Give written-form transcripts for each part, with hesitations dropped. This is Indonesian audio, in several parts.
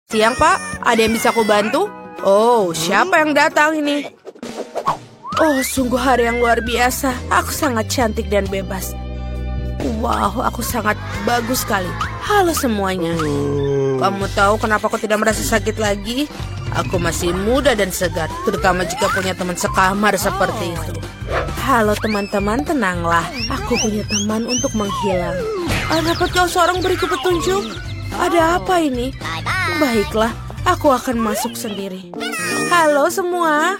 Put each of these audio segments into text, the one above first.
Siang, Pak. Ada yang bisa aku bantu? Oh, siapa yang datang ini? Oh, sungguh hari yang luar biasa. Aku sangat cantik dan bebas. Wow, aku sangat bagus sekali. Halo semuanya. Kamu tahu kenapa aku tidak merasa sakit lagi? Aku masih muda dan segar, terutama jika punya teman sekamar seperti itu. Halo teman-teman, tenanglah. Aku punya teman untuk menghilang. Dapat kau seorang beriku petunjuk? Ada apa ini? Baiklah, aku akan masuk sendiri. Halo semua.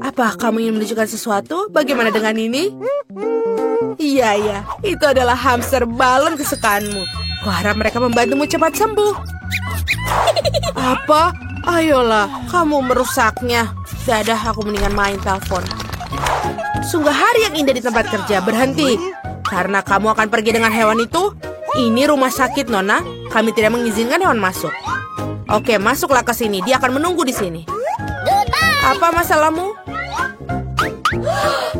Apa kamu ingin menunjukkan sesuatu? Bagaimana dengan ini? Iya, itu adalah hamster balon kesukaanmu. Kuharap mereka membantumu cepat sembuh. Apa? Ayolah, kamu merusaknya. Dadah, aku mendingan main telepon. Sungguh hari yang indah di tempat kerja. Berhenti. Karena kamu akan pergi dengan hewan itu. Ini rumah sakit, Nona. Kami tidak mengizinkan hewan masuk. Oke, masuklah ke sini. Dia akan menunggu di sini. Apa masalahmu?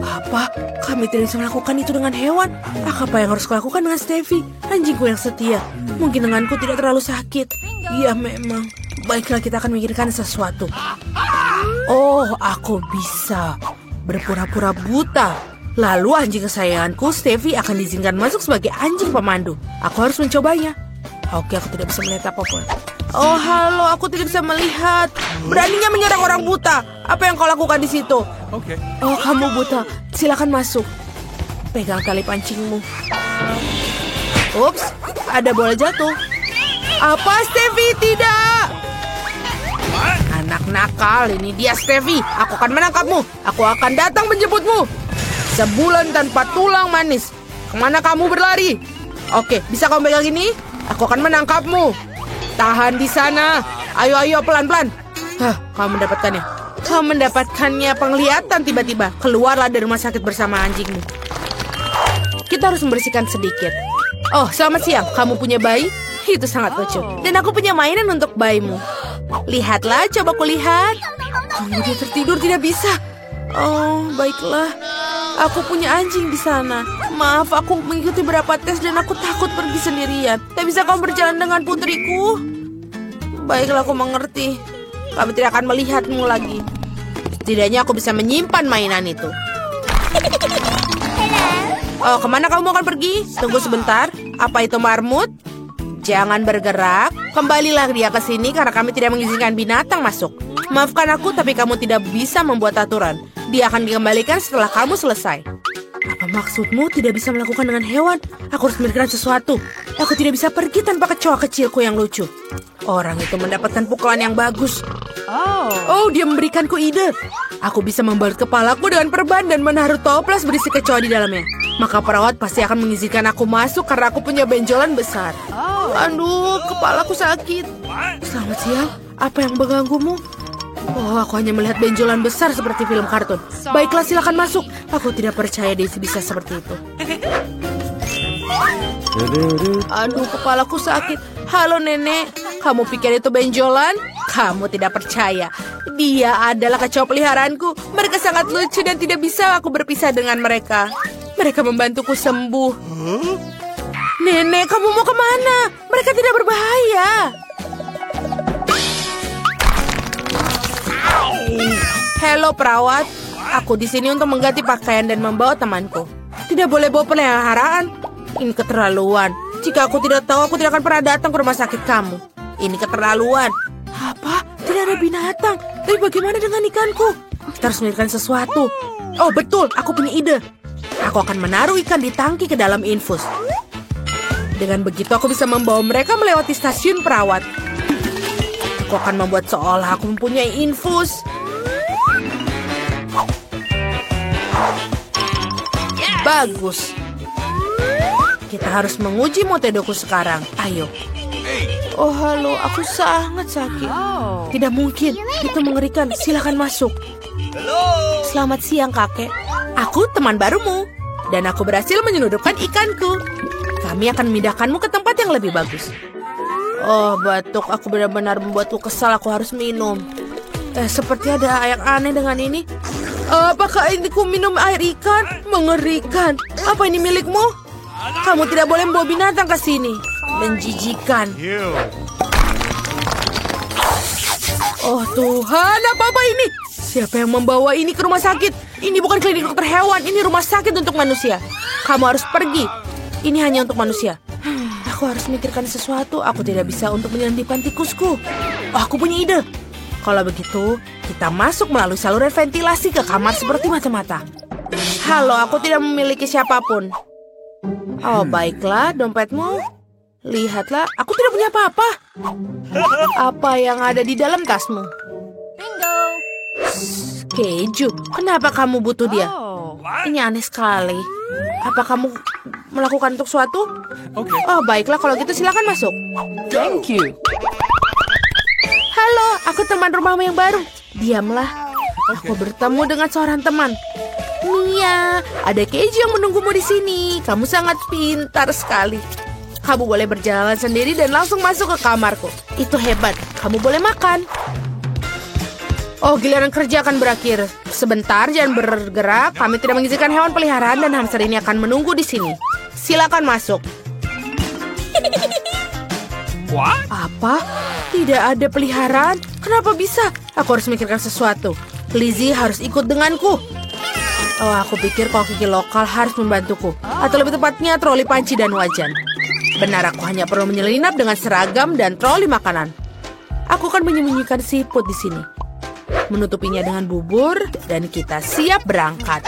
Apa? Kami tidak bisa melakukan itu dengan hewan. Apa yang harus kulakukan dengan Steffi? Anjingku yang setia. Mungkin denganku tidak terlalu sakit. Iya, memang. Baiklah, kita akan memikirkan sesuatu. Oh, aku bisa berpura-pura buta. Lalu anjing kesayanganku, Steffi, akan diizinkan masuk sebagai anjing pemandu. Aku harus mencobanya. Oke, aku tidak bisa melihat apapun. Oh, halo, aku tidak bisa melihat. Beraninya menyerang orang buta. Apa yang kau lakukan di situ? Oke. Oh, kamu buta. Silakan masuk. Pegang tali pancingmu. Ups, ada bola jatuh. Apa, Steffi? Tidak. Anak nakal, ini dia Steffi. Aku akan menangkapmu. Aku akan datang menjemputmu. Sebulan tanpa tulang manis. Kemana kamu berlari? Oke, bisa kamu pegang ini? Aku akan menangkapmu. Tahan di sana. Ayo, pelan-pelan. Kamu mendapatkannya. Kamu mendapatkannya penglihatan tiba-tiba. Keluarlah dari rumah sakit bersama anjingmu. Kita harus membersihkan sedikit. Oh, selamat siang. Kamu punya bayi? Itu sangat lucu. Dan aku punya mainan untuk bayimu. Lihatlah, coba kulihat. Dia tertidur, tidak bisa. Oh, baiklah. Aku punya anjing di sana. Maaf, aku mengikuti beberapa tes dan aku takut pergi sendirian. Tak bisa kamu berjalan dengan putriku? Baiklah, aku mengerti. Kami tidak akan melihatmu lagi. Setidaknya aku bisa menyimpan mainan itu. Oh, kemana kamu akan pergi? Tunggu sebentar. Apa itu marmut? Jangan bergerak. Kembalilah dia ke sini karena kami tidak mengizinkan binatang masuk. Maafkan aku, tapi kamu tidak bisa membuat aturan. Dia akan dikembalikan setelah kamu selesai. Apa maksudmu tidak bisa melakukan dengan hewan? Aku harus memikirkan sesuatu. Aku tidak bisa pergi tanpa kecoa kecilku yang lucu. Orang itu mendapatkan pukulan yang bagus. Oh, dia memberikanku ide. Aku bisa membalut kepalaku dengan perban dan menaruh toples berisi kecoa di dalamnya. Maka perawat pasti akan mengizinkan aku masuk karena aku punya benjolan besar. Aduh, kepalaku sakit. Selamat siang. Apa yang mengganggumu? Oh, aku hanya melihat benjolan besar seperti film kartun. Baiklah, silakan masuk. Aku tidak percaya dia bisa seperti itu. Aduh, kepalaku sakit. Halo, Nenek. Kamu pikir itu benjolan? Kamu tidak percaya. Dia adalah kecoa peliharaanku. Mereka sangat lucu dan tidak bisa aku berpisah dengan mereka. Mereka membantuku sembuh. Nenek, kamu mau kemana? Mereka tidak berbahaya. Halo perawat, aku di sini untuk mengganti pakaian dan membawa temanku. Tidak boleh bawa peliharaan. Ini keterlaluan. Jika aku tidak tahu, aku tidak akan pernah datang ke rumah sakit kamu. Ini keterlaluan. Apa? Tidak ada binatang. Tapi bagaimana dengan ikanku? Kita harus memikirkan sesuatu. Oh betul, aku punya ide. Aku akan menaruh ikan di tangki ke dalam infus. Dengan begitu aku bisa membawa mereka melewati stasiun perawat. Aku akan membuat seolah aku mempunyai infus. Bagus. Kita harus menguji metodeku sekarang. Ayo. Oh, halo. Aku sangat sakit. Tidak mungkin. Itu mengerikan. Silakan masuk. Selamat siang, kakek. Aku teman barumu. Dan aku berhasil menyelundupkan ikanku. Kami akan memindahkanmu ke tempat yang lebih bagus. Oh, batuk. Aku benar-benar membuatku kesal. Aku harus minum. Seperti ada yang aneh dengan ini. Apakah ini ku minum air ikan? Mengerikan. Apa ini milikmu? Kamu tidak boleh membawa binatang ke sini. Menjijikan. Oh Tuhan, apa ini? Siapa yang membawa ini ke rumah sakit? Ini bukan klinik dokter hewan, ini rumah sakit untuk manusia. Kamu harus pergi. Ini hanya untuk manusia. Aku harus memikirkan sesuatu. Aku tidak bisa untuk menyelundupkan tikusku. Oh, aku punya ide. Kalau begitu, kita masuk melalui saluran ventilasi ke kamar seperti mata-mata. Halo, aku tidak memiliki siapapun. Oh, baiklah, dompetmu. Lihatlah, aku tidak punya apa-apa. Apa yang ada di dalam tasmu? Bingo. Keju, kenapa kamu butuh dia? Ini aneh sekali. Apa kamu melakukan untuk suatu? Oh, baiklah, kalau gitu silakan masuk. Thank you. Halo, aku teman rumahmu yang baru. Diamlah. Aku bertemu dengan seorang teman. Mia, ada keju yang menunggumu di sini. Kamu sangat pintar sekali. Kamu boleh berjalan sendiri dan langsung masuk ke kamarku. Itu hebat. Kamu boleh makan. Oh, giliran kerja akan berakhir. Sebentar, jangan bergerak. Kami tidak mengizinkan hewan peliharaan dan hamster ini akan menunggu di sini. Silakan masuk. What? Apa? Tidak ada peliharaan? Kenapa bisa? Aku harus memikirkan sesuatu. Lizzie harus ikut denganku. Oh, aku pikir koki lokal harus membantuku. Atau lebih tepatnya troli panci dan wajan. Benar, aku hanya perlu menyelinap dengan seragam dan troli makanan. Aku akan menyembunyikan siput di sini. Menutupinya dengan bubur, dan kita siap berangkat.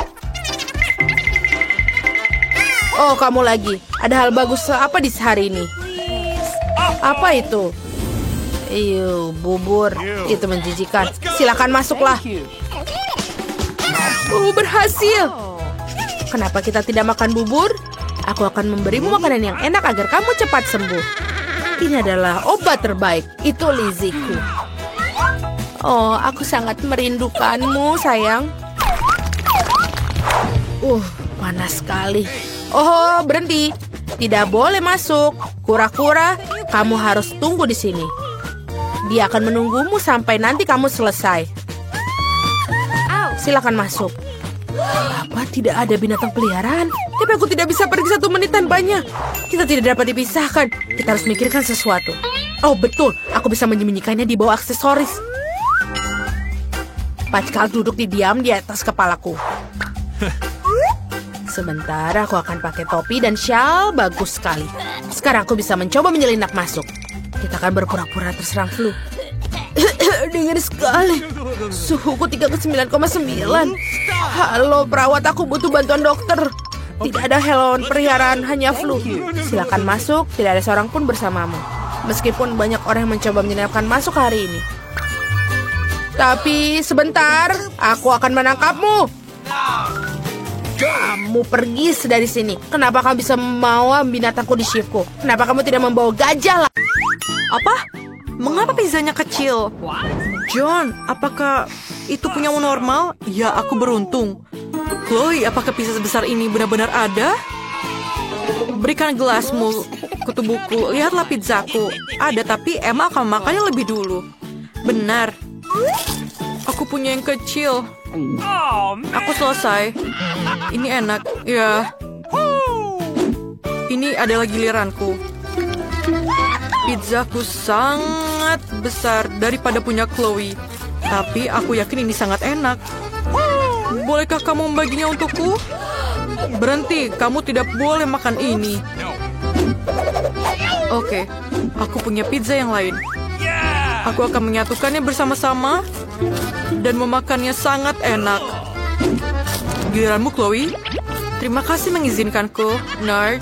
Oh, kamu lagi. Ada hal bagus apa di hari ini? Apa itu? Bubur. Itu menjijikan. Silakan masuklah. Berhasil. Kenapa kita tidak makan bubur? Aku akan memberimu makanan yang enak agar kamu cepat sembuh. Ini adalah obat terbaik. Itu Lizzieku. Oh, aku sangat merindukanmu, sayang. Panas sekali. Oh, berhenti. Tidak boleh masuk. Kura-kura, kamu harus tunggu di sini. Dia akan menunggumu sampai nanti kamu selesai. Silakan masuk. Apa tidak ada binatang peliharaan? Tapi aku tidak bisa pergi 1 menit tanpanya. Kita tidak dapat dipisahkan. Kita harus memikirkan sesuatu. Oh, betul. Aku bisa menyembunyikannya di bawah aksesoris. Pascal duduk diam di atas kepalaku. Sebentar, aku akan pakai topi dan syal. Bagus sekali. Sekarang aku bisa mencoba menyelinap masuk. Kita akan berpura-pura terserang flu. Dingin sekali. Suhuku 39,9. Halo, perawat, aku butuh bantuan dokter. Tidak ada hewan peliharaan, hanya flu. Silakan masuk, tidak ada seorang pun bersamamu. Meskipun banyak orang yang mencoba menyelinapkan masuk hari ini. Tapi sebentar, aku akan menangkapmu. Kamu pergi dari sini. Kenapa kamu bisa membawa binatangku di shiftku? Kenapa kamu tidak membawa gajah lah? Apa? Mengapa pizzanya kecil? John, apakah itu punyamu normal? Ya, aku beruntung. Chloe, apakah pizza sebesar ini benar-benar ada? Berikan gelasmu ke tubuhku. Lihatlah pizzaku. Ada, tapi Emma akan makannya lebih dulu. Benar. Aku punya yang kecil. Aku selesai. Ini enak. Ya. Ini adalah giliranku. Pizzaku sangat besar daripada punya Chloe. Tapi aku yakin ini sangat enak. Bolehkah kamu membaginya untukku? Berhenti, kamu tidak boleh makan ini. Oke, aku punya pizza yang lain. Aku akan menyatukannya bersama-sama dan memakannya sangat enak. Giliranmu, Chloe. Terima kasih mengizinkanku, nerd.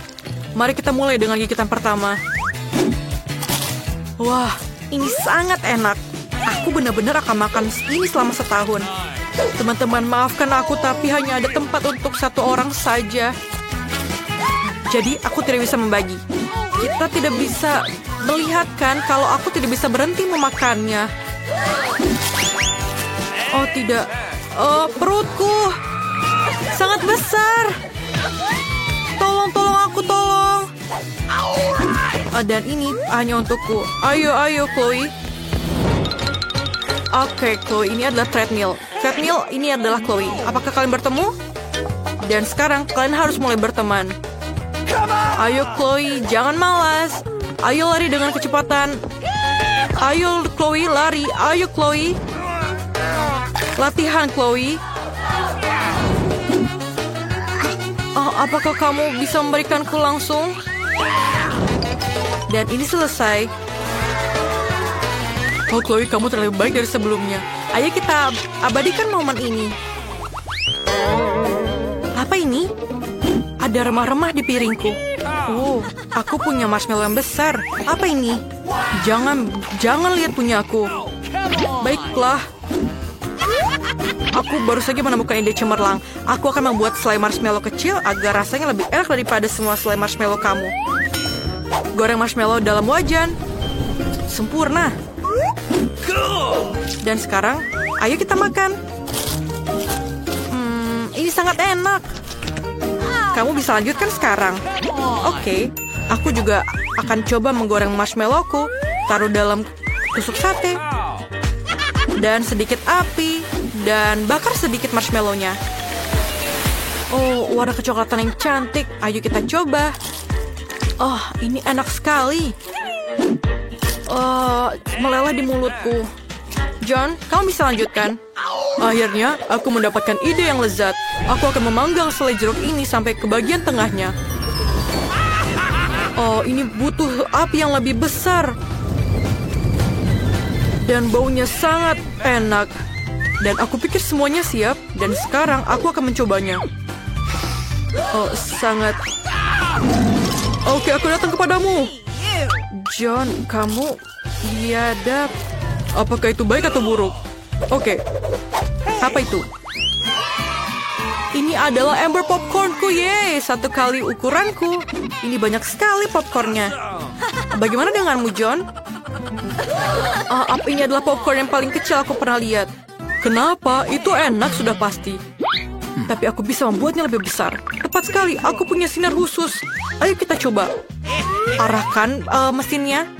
Mari kita mulai dengan gigitan pertama. Wah, ini sangat enak. Aku benar-benar akan makan ini selama setahun. Teman-teman, maafkan aku, tapi hanya ada tempat untuk 1 orang saja. Jadi, aku tidak bisa membagi. Kita tidak bisa melihatkan kalau aku tidak bisa berhenti memakannya. Oh, tidak. Oh, perutku sangat besar. Tolong aku, tolong. Dan ini hanya untukku. Ayo, Chloe. Oke, Chloe, ini adalah treadmill. Treadmill, ini adalah Chloe. Apakah kalian bertemu? Dan sekarang kalian harus mulai berteman. Ayo, Chloe, jangan malas. Ayo lari dengan kecepatan. Ayo Chloe, lari. Ayo Chloe. Latihan Chloe. Oh, apakah kamu bisa memberikanku langsung? Dan ini selesai. Oh Chloe, kamu terlalu baik dari sebelumnya. Ayo kita abadikan momen ini. Apa ini? Ada remah-remah di piringku. Oh, aku punya marshmallow yang besar. Apa ini? Jangan lihat punya aku. Baiklah. Aku baru saja menemukan ide cemerlang. Aku akan membuat selai marshmallow kecil agar rasanya lebih enak daripada semua selai marshmallow kamu. Goreng marshmallow dalam wajan. Sempurna. Dan sekarang, ayo kita makan. Ini sangat enak. Kamu bisa lanjutkan sekarang. Oke, aku juga akan coba menggoreng marshmallowku. Taruh dalam tusuk sate. Dan sedikit api. Dan bakar sedikit marshmallownya. Oh, warna kecoklatan yang cantik. Ayo kita coba. Oh, ini enak sekali. Meleleh di mulutku. John, kamu bisa lanjutkan. Akhirnya, aku mendapatkan ide yang lezat. Aku akan memanggang selai jeruk ini sampai ke bagian tengahnya. Oh, ini butuh api yang lebih besar. Dan baunya sangat enak. Dan aku pikir semuanya siap. Dan sekarang aku akan mencobanya. Oh, sangat... Oke, aku datang kepadamu. John, kamu biadab. Apakah itu baik atau buruk? Oke. Apa itu? Ini adalah ember popcornku, yeay. 1 kali ukuranku. Ini banyak sekali popcornnya. Bagaimana denganmu, John? Ini adalah popcorn yang paling kecil aku pernah lihat. Kenapa? Itu enak sudah pasti. Tapi aku bisa membuatnya lebih besar. Tepat sekali, aku punya sinar khusus. Ayo kita coba. Arahkan mesinnya.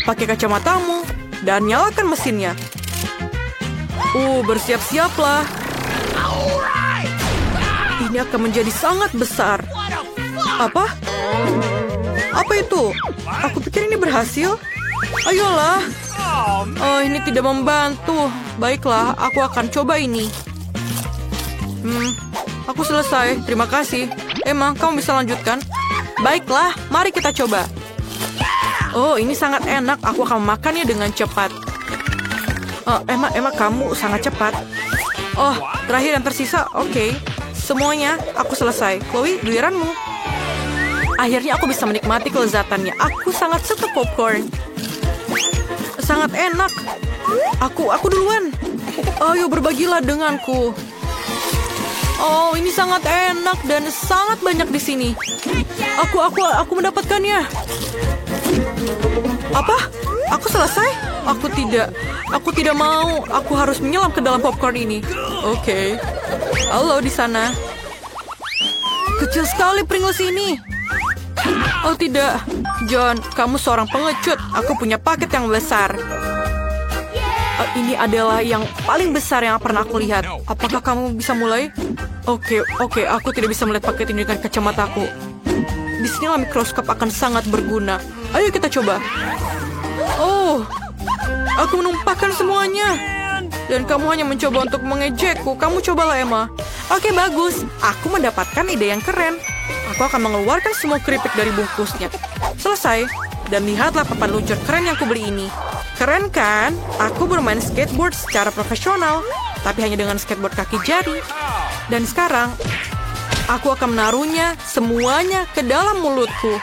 Pakai kacamatamu. Dan nyalakan mesinnya. Bersiap-siaplah. Ini akan menjadi sangat besar. Apa? Apa itu? Aku pikir ini berhasil. Ayolah. Oh, ini tidak membantu. Baiklah, aku akan coba ini. Aku selesai. Terima kasih. Emma, kamu bisa lanjutkan? Baiklah, mari kita coba. Oh, ini sangat enak. Aku akan makannya dengan cepat. Emma, kamu sangat cepat. Oh, terakhir yang tersisa. Oke. Semuanya, aku selesai. Chloe, giliranmu. Akhirnya aku bisa menikmati kelezatannya. Aku sangat suka popcorn. Sangat enak. Aku duluan. Ayo berbagilah denganku. Oh, ini sangat enak dan sangat banyak di sini. Aku mendapatkannya. Apa? Aku selesai? Aku tidak mau. Aku harus menyelam ke dalam popcorn ini. Oke. Halo di sana. Kecil sekali Pringles ini. Oh tidak, John, kamu seorang pengecut. Aku punya paket yang besar. Ini adalah yang paling besar yang pernah aku lihat. Apakah kamu bisa mulai? Oke, aku tidak bisa melihat paket ini dengan kacamataku. Di sinilah mikroskop akan sangat berguna. Ayo kita coba. Oh, aku menumpahkan semuanya. Dan kamu hanya mencoba untuk mengejekku. Kamu cobalah, Emma. Oke, bagus. Aku mendapatkan ide yang keren. Aku akan mengeluarkan semua keripik dari bungkusnya. Selesai. Dan lihatlah papan luncur keren yang kubeli ini. Keren kan? Aku bermain skateboard secara profesional. Tapi hanya dengan skateboard kaki jari. Dan sekarang, aku akan menaruhnya semuanya ke dalam mulutku.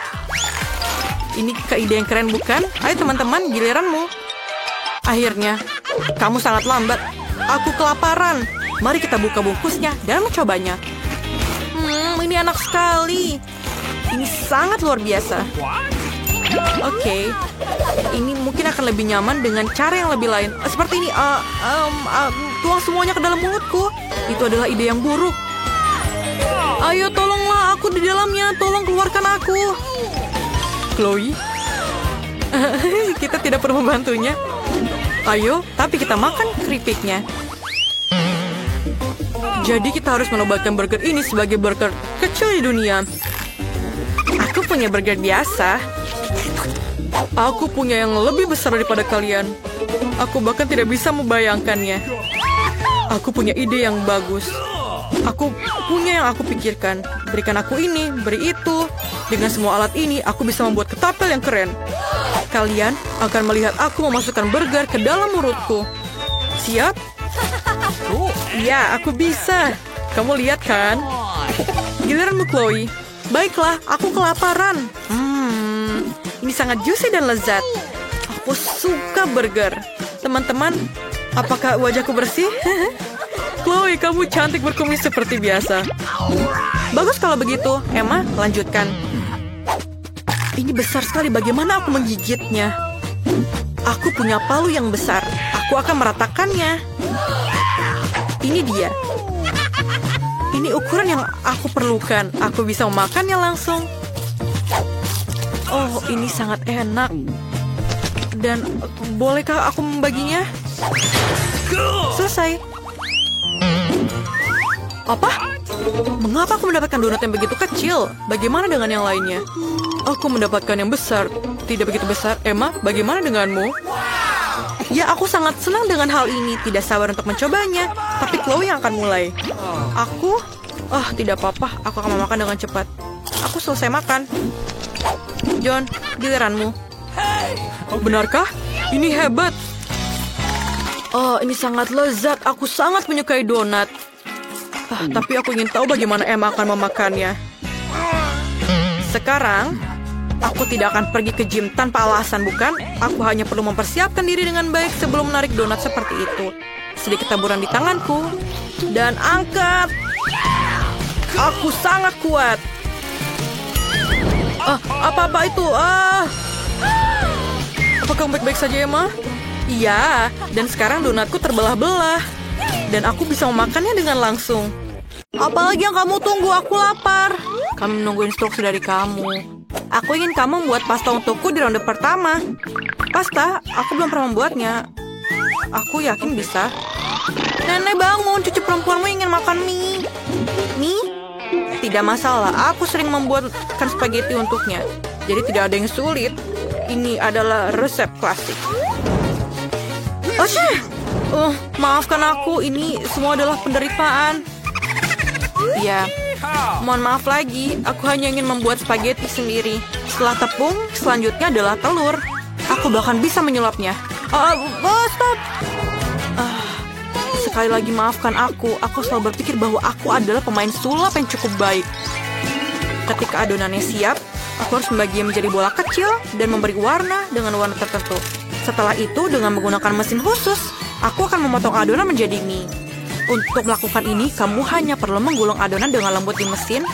Ini ide yang keren bukan? Ayo teman-teman, giliranmu. Akhirnya, kamu sangat lambat. Aku kelaparan. Mari kita buka bungkusnya dan mencobanya. Ini enak sekali. Ini sangat luar biasa. Oke. Ini mungkin akan lebih nyaman dengan cara yang lebih lain. Seperti ini. Tuang semuanya ke dalam mulutku. Itu adalah ide yang buruk. Ayo tolonglah, aku di dalamnya. Tolong keluarkan aku. Chloe. Kita tidak perlu membantunya. Ayo, tapi kita makan keripiknya. Jadi kita harus menobatkan burger ini sebagai burger kecil di dunia. Aku punya burger biasa. Aku punya yang lebih besar daripada kalian. Aku bahkan tidak bisa membayangkannya. Aku punya ide yang bagus. Aku punya yang aku pikirkan. Berikan aku ini, beri itu. Dengan semua alat ini, aku bisa membuat ketapel yang keren. Kalian akan melihat aku memasukkan burger ke dalam mulutku. Siap? Ya, aku bisa. Kamu lihat kan? Giliranmu, Chloe. Baiklah, aku kelaparan. Ini sangat juicy dan lezat. Aku suka burger. Teman-teman, apakah wajahku bersih? Chloe, kamu cantik berkumis seperti biasa. Bagus kalau begitu. Emma, lanjutkan. Ini besar sekali, bagaimana aku menggigitnya? Aku punya palu yang besar. Aku akan meratakannya. Ini dia. Ini ukuran yang aku perlukan. Aku bisa memakannya langsung. Oh, ini sangat enak. Dan bolehkah aku membaginya? Selesai. Apa? Mengapa aku mendapatkan donat yang begitu kecil? Bagaimana dengan yang lainnya? Aku mendapatkan yang besar. Tidak begitu besar. Emma, bagaimana denganmu? Ya, aku sangat senang dengan hal ini. Tidak sabar untuk mencobanya. Tapi Chloe yang akan mulai. Aku? Tidak apa-apa. Aku akan memakan dengan cepat. Aku selesai makan. John, giliranmu. Benarkah? Ini hebat. Ini sangat lezat. Aku sangat menyukai donat. Tapi aku ingin tahu bagaimana Emma akan memakannya. Sekarang, aku tidak akan pergi ke gym tanpa alasan, bukan? Aku hanya perlu mempersiapkan diri dengan baik sebelum menarik donat seperti itu. Sedikit taburan di tanganku. Dan angkat. Aku sangat kuat. Apa-apa itu? Apa kamu baik-baik saja, Emma? Iya, dan sekarang donatku terbelah-belah. Dan aku bisa memakannya dengan langsung. Apalagi yang kamu tunggu? Aku lapar. Kami menunggu instruksi dari kamu. Aku ingin kamu membuat pasta untukku di ronde pertama. Pasta? Aku belum pernah membuatnya. Aku yakin bisa. Nenek bangun, cucu perempuanmu ingin makan mie. Mie? Tidak masalah, aku sering membuatkan spaghetti untuknya. Jadi tidak ada yang sulit. Ini adalah resep klasik. Maafkan aku, ini semua adalah penderitaan. Ya, mohon maaf lagi. Aku hanya ingin membuat spaghetti sendiri. Setelah tepung, selanjutnya adalah telur. Aku bahkan bisa menyulapnya. Stop. Sekali lagi maafkan aku. Aku selalu berpikir bahwa aku adalah pemain sulap yang cukup baik. Ketika adonannya siap, aku harus membaginya menjadi bola kecil dan memberi warna dengan warna tertentu. Setelah itu, dengan menggunakan mesin khusus, aku akan memotong adonan menjadi mie. Untuk melakukan ini, kamu hanya perlu menggulung adonan dengan lembut di mesin.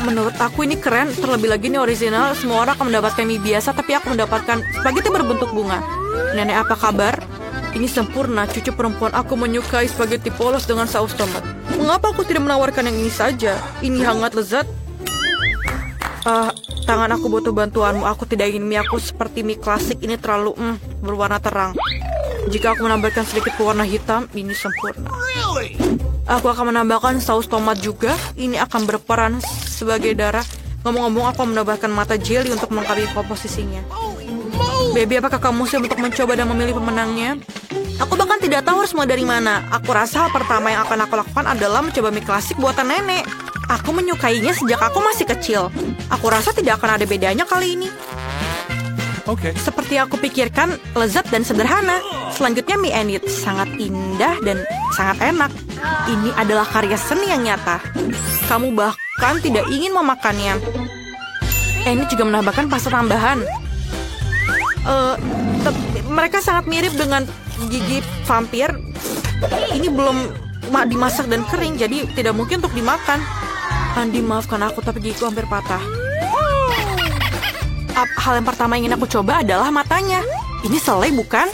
Menurut aku ini keren, terlebih lagi ini original. Semua orang akan mendapatkan mie biasa, tapi aku mendapatkan spaghetti berbentuk bunga. Nenek, apa kabar? Ini sempurna, cucu perempuan aku menyukai spaghetti polos dengan saus tomat. Mengapa aku tidak menawarkan yang ini saja? Ini hangat lezat. Tangan aku butuh bantuanmu. Aku tidak ingin mie aku seperti mie klasik. Ini terlalu berwarna terang. Jika aku menambahkan sedikit warna hitam, ini sempurna. Aku akan menambahkan saus tomat juga. Ini akan berperan sebagai darah. Ngomong-ngomong, aku menambahkan mata jelly untuk melengkapi komposisinya. Baby, apakah kamu siap untuk mencoba dan memilih pemenangnya? Aku bahkan tidak tahu harus mulai dari mana. Aku rasa hal pertama yang akan aku lakukan adalah mencoba mie klasik buatan nenek. Aku menyukainya sejak aku masih kecil. Aku rasa tidak akan ada bedanya kali ini. Seperti aku pikirkan, lezat dan sederhana. Selanjutnya mie and eat. Sangat indah dan sangat enak. Ini adalah karya seni yang nyata. Kamu bahkan tidak ingin memakannya. Ini juga menambahkan pasta tambahan. Mereka sangat mirip dengan gigi vampir. Ini belum dimasak dan kering, jadi tidak mungkin untuk dimakan. Andi, maafkan aku, tapi gigiku hampir patah. Hal yang pertama yang ingin aku coba adalah matanya. Ini selai, bukan?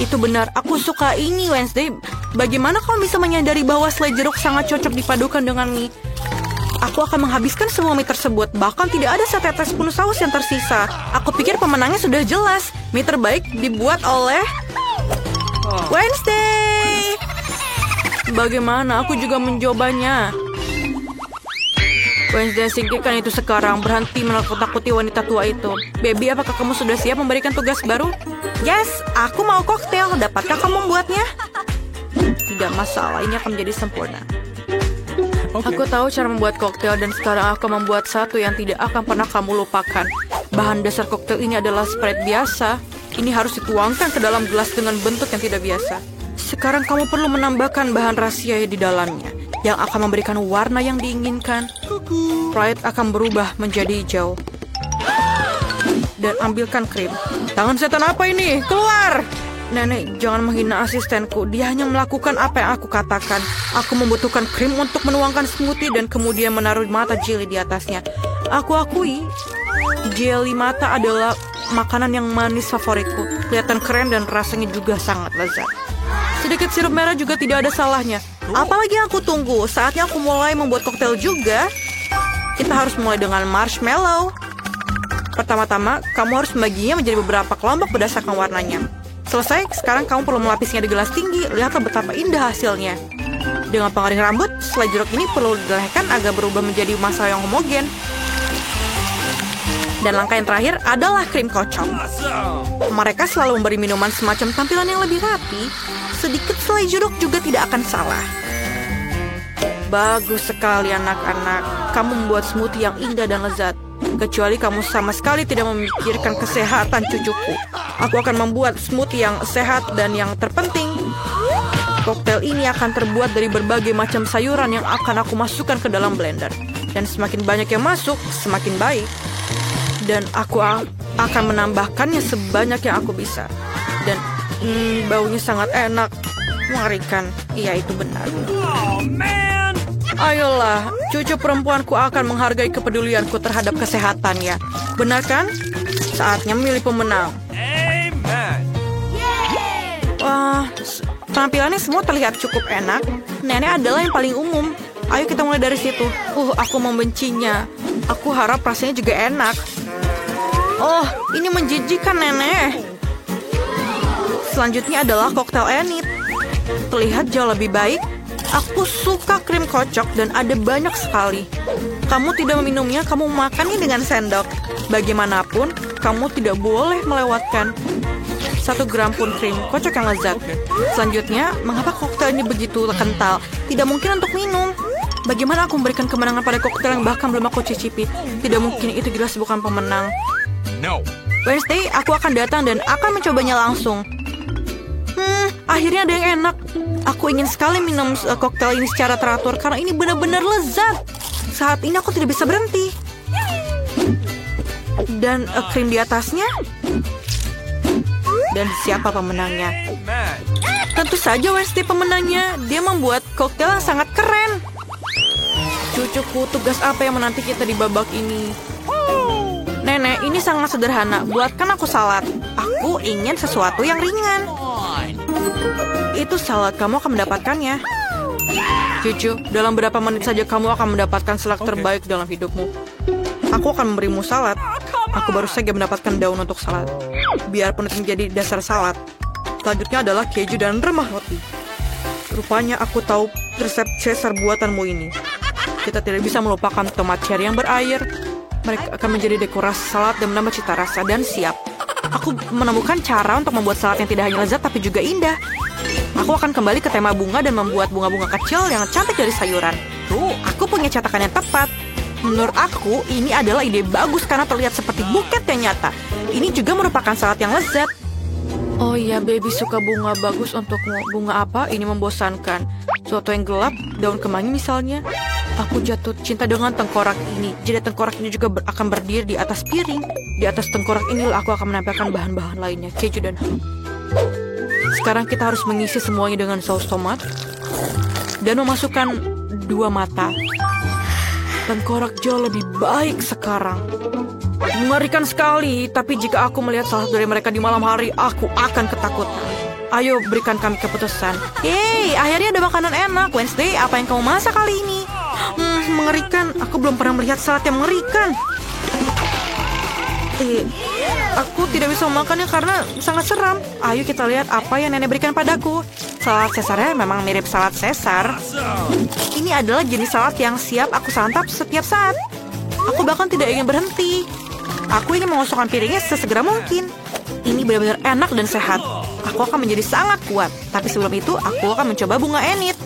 Itu benar, aku suka ini, Wednesday. Bagaimana kamu bisa menyadari bahwa selai jeruk sangat cocok dipadukan dengan mie? Aku akan menghabiskan semua mie tersebut. Bahkan tidak ada setetes pun saus yang tersisa. Aku pikir pemenangnya sudah jelas. Mie terbaik dibuat oleh Wednesday. Bagaimana? Aku juga mencobanya. Wednesday, singkirkan itu sekarang. Berhenti menakut-nakuti wanita tua itu. Baby, apakah kamu sudah siap memberikan tugas baru? Yes, aku mau koktail. Dapatkah kamu membuatnya? Tidak masalah, ini akan menjadi sempurna. Aku tahu cara membuat koktail dan sekarang aku membuat satu yang tidak akan pernah kamu lupakan. Bahan dasar koktail ini adalah Sprite biasa. Ini harus dituangkan ke dalam gelas dengan bentuk yang tidak biasa. Sekarang kamu perlu menambahkan bahan rahasia di dalamnya yang akan memberikan warna yang diinginkan. Sprite akan berubah menjadi hijau. Dan ambilkan krim. Tangan setan apa ini? Keluar! Nenek, jangan menghina asistenku. Dia hanya melakukan apa yang aku katakan. Aku membutuhkan krim untuk menuangkan smoothie dan kemudian menaruh mata jelly di atasnya. Aku akui, jelly mata adalah makanan yang manis favoritku. Kelihatan keren dan rasanya juga sangat lezat. Sedikit sirup merah juga tidak ada salahnya. Apalagi yang aku tunggu? Saatnya aku mulai membuat koktail juga. Kita harus mulai dengan marshmallow. Pertama-tama, kamu harus membaginya menjadi beberapa kelompok berdasarkan warnanya. Selesai, sekarang kamu perlu melapisnya di gelas tinggi. Lihatlah betapa indah hasilnya. Dengan pengaring rambut, selai jeruk ini perlu dilelehkan agar berubah menjadi massa yang homogen. Dan langkah yang terakhir adalah krim kocok. Mereka selalu memberi minuman semacam tampilan yang lebih rapi. Sedikit selai jeruk juga tidak akan salah. Bagus sekali anak-anak. Kamu membuat smoothie yang indah dan lezat. Kecuali kamu sama sekali tidak memikirkan kesehatan cucuku. Aku akan membuat smoothie yang sehat dan yang terpenting, koktail ini akan terbuat dari berbagai macam sayuran yang akan aku masukkan ke dalam blender. Dan semakin banyak yang masuk, semakin baik. Dan aku akan menambahkannya sebanyak yang aku bisa. Dan baunya sangat enak. Mengerikan. Iya, itu benar. Oh, man! Ayolah, cucu perempuanku akan menghargai kepedulianku terhadap kesehatannya. Benar kan? Saatnya memilih pemenang. Amen! Wah, penampilannya semua terlihat cukup enak. Nenek adalah yang paling umum. Ayo kita mulai dari situ. Aku membencinya. Aku harap rasanya juga enak. Oh, ini menjijikkan, Nenek. Selanjutnya adalah koktail Enid. Terlihat jauh lebih baik. Aku suka krim kocok dan ada banyak sekali. Kamu tidak meminumnya, kamu makannya dengan sendok. Bagaimanapun, kamu tidak boleh melewatkan 1 gram pun krim kocok yang lezat. Selanjutnya, mengapa koktail ini begitu kental? Tidak mungkin untuk minum. Bagaimana aku memberikan kemenangan pada koktail yang bahkan belum aku cicipi? Tidak mungkin, itu jelas bukan pemenang. No. Wednesday, aku akan datang dan akan mencobanya langsung. Akhirnya ada yang enak. Aku ingin sekali minum koktail ini secara teratur karena ini benar-benar lezat. Saat ini aku tidak bisa berhenti. Dan krim di atasnya. Dan siapa pemenangnya? Amen! Tentu saja Wednesday pemenangnya. Dia membuat koktail yang sangat keren. Cucuku, tugas apa yang menanti kita di babak ini? Nenek, ini sangat sederhana. Buatkan aku salad. Aku ingin sesuatu yang ringan. Itu salad, kamu akan mendapatkannya. Cucu, dalam beberapa menit saja kamu akan mendapatkan salad terbaik dalam hidupmu. Aku akan memberimu salad. Aku baru saja mendapatkan daun untuk salad. Biarpun itu menjadi dasar salad. Selanjutnya adalah keju dan remah roti. Rupanya aku tahu resep Caesar buatanmu ini. Kita tidak bisa melupakan tomat cherry yang berair. Mereka akan menjadi dekorasi salad dan menambah cita rasa. Dan siap. Aku menemukan cara untuk membuat salad yang tidak hanya lezat tapi juga indah. Aku akan kembali ke tema bunga dan membuat bunga-bunga kecil yang cantik dari sayuran. Aku punya cetakan yang tepat. Menurut aku, ini adalah ide bagus karena terlihat seperti buket yang nyata. Ini juga merupakan salad yang lezat. Oh iya, baby suka bunga, bagus untukmu. Bunga apa? Ini membosankan. Suatu yang gelap, daun kemangi misalnya. Aku jatuh cinta dengan tengkorak ini. Jadi tengkorak ini juga akan berdiri di atas piring. Di atas tengkorak ini aku akan menempelkan bahan-bahan lainnya, keju dan ham. Sekarang kita harus mengisi semuanya dengan saus tomat. Dan memasukkan 2 mata. Tengkorak jauh lebih baik sekarang. Mengerikan sekali, tapi jika aku melihat salah satu dari mereka di malam hari, aku akan ketakutan. Ayo berikan kami keputusan. Yeay, akhirnya ada makanan enak. Wednesday, apa yang kamu masak kali ini? Mengerikan, aku belum pernah melihat salad yang mengerikan. Aku tidak bisa memakannya karena sangat seram. Ayo kita lihat apa yang nenek berikan padaku. Salad Caesarnya memang mirip salad Caesar. Ini adalah jenis salad yang siap aku santap setiap saat. Aku bahkan tidak ingin berhenti. Aku ingin mengosongkan piringnya sesegera mungkin. Ini benar-benar enak dan sehat. Aku akan menjadi sangat kuat. Tapi sebelum itu, aku akan mencoba bunga enit.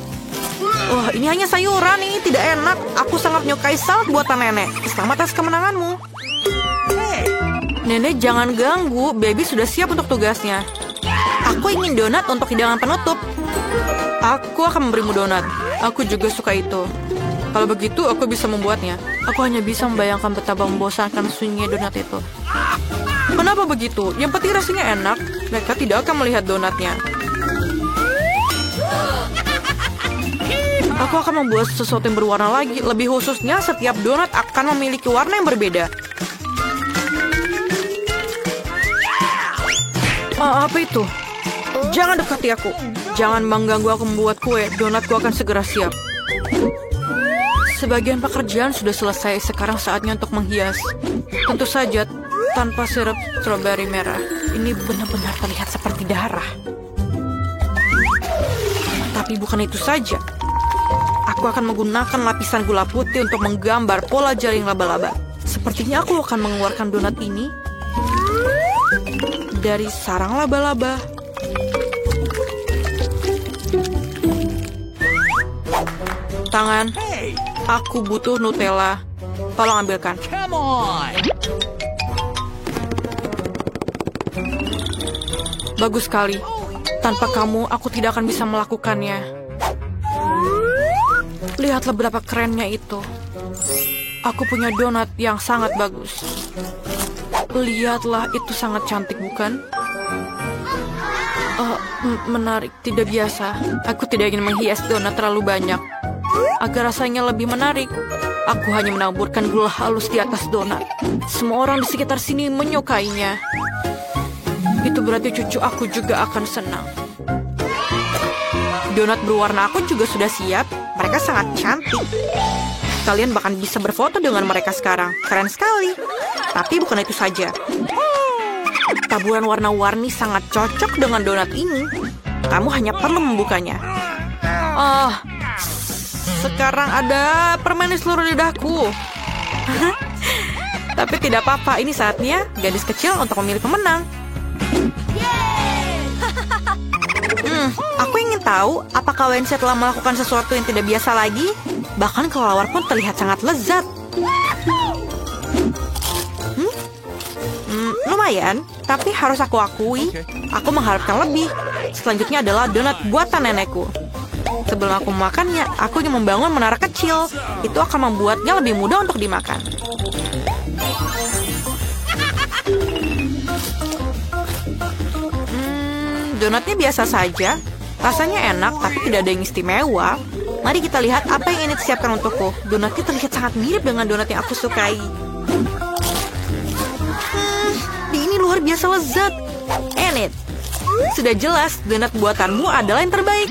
Wah, ini hanya sayuran, ini tidak enak. Aku sangat menyukai salad buatan nenek. Selamat atas kemenanganmu. Nenek, jangan ganggu. Baby sudah siap untuk tugasnya. Aku ingin donat untuk hidangan penutup. Aku akan memberimu donat. Aku juga suka itu. Kalau begitu, aku bisa membuatnya. Aku hanya bisa membayangkan betapa membosankan sunyinya donat itu. Kenapa begitu? Yang penting rasanya enak. Mereka tidak akan melihat donatnya. Aku akan membuat sesuatu yang berwarna lagi. Lebih khususnya, setiap donat akan memiliki warna yang berbeda. Apa itu? Jangan dekati aku. Jangan mengganggu aku membuat kue. Donatku akan segera siap. Sebagian pekerjaan sudah selesai. Sekarang saatnya untuk menghias. Tentu saja tanpa sirup stroberi merah. Ini benar-benar terlihat seperti darah. Tapi bukan itu saja. Aku akan menggunakan lapisan gula putih untuk menggambar pola jaring laba-laba. Sepertinya aku akan mengeluarkan donat ini dari sarang laba-laba. Tangan, aku butuh Nutella. Tolong ambilkan. Come on. Bagus sekali. Tanpa kamu, aku tidak akan bisa melakukannya. Lihatlah betapa kerennya itu. Aku punya donat yang sangat bagus. Lihatlah, itu sangat cantik, bukan? Menarik, tidak biasa. Aku tidak ingin menghias donat terlalu banyak. Agar rasanya lebih menarik, aku hanya menaburkan gula halus di atas donat. Semua orang di sekitar sini menyukainya. Itu berarti cucu aku juga akan senang. Donat berwarna aku juga sudah siap. Mereka sangat cantik. Kalian bahkan bisa berfoto dengan mereka sekarang. Keren sekali. Tapi bukan itu saja. Taburan warna-warni sangat cocok dengan donat ini. Kamu hanya perlu membukanya. Sekarang ada permen di seluruh lidahku. Tapi tidak apa-apa. Ini saatnya gadis kecil untuk memilih pemenang. Aku ingin tahu apakah Wednesday telah melakukan sesuatu yang tidak biasa lagi. Bahkan kelelawar pun terlihat sangat lezat. Lumayan, tapi harus aku akui, aku mengharapkan lebih. Selanjutnya adalah donat buatan nenekku. Sebelum aku memakannya, aku ingin membangun menara kecil. Itu akan membuatnya lebih mudah untuk dimakan. Donatnya biasa saja. Rasanya enak, tapi tidak ada yang istimewa. Mari kita lihat apa yang ini disiapkan untukku. Donatnya terlihat sangat mirip dengan donat yang aku sukai. Ini luar biasa lezat. Enid, sudah jelas donat buatanmu adalah yang terbaik.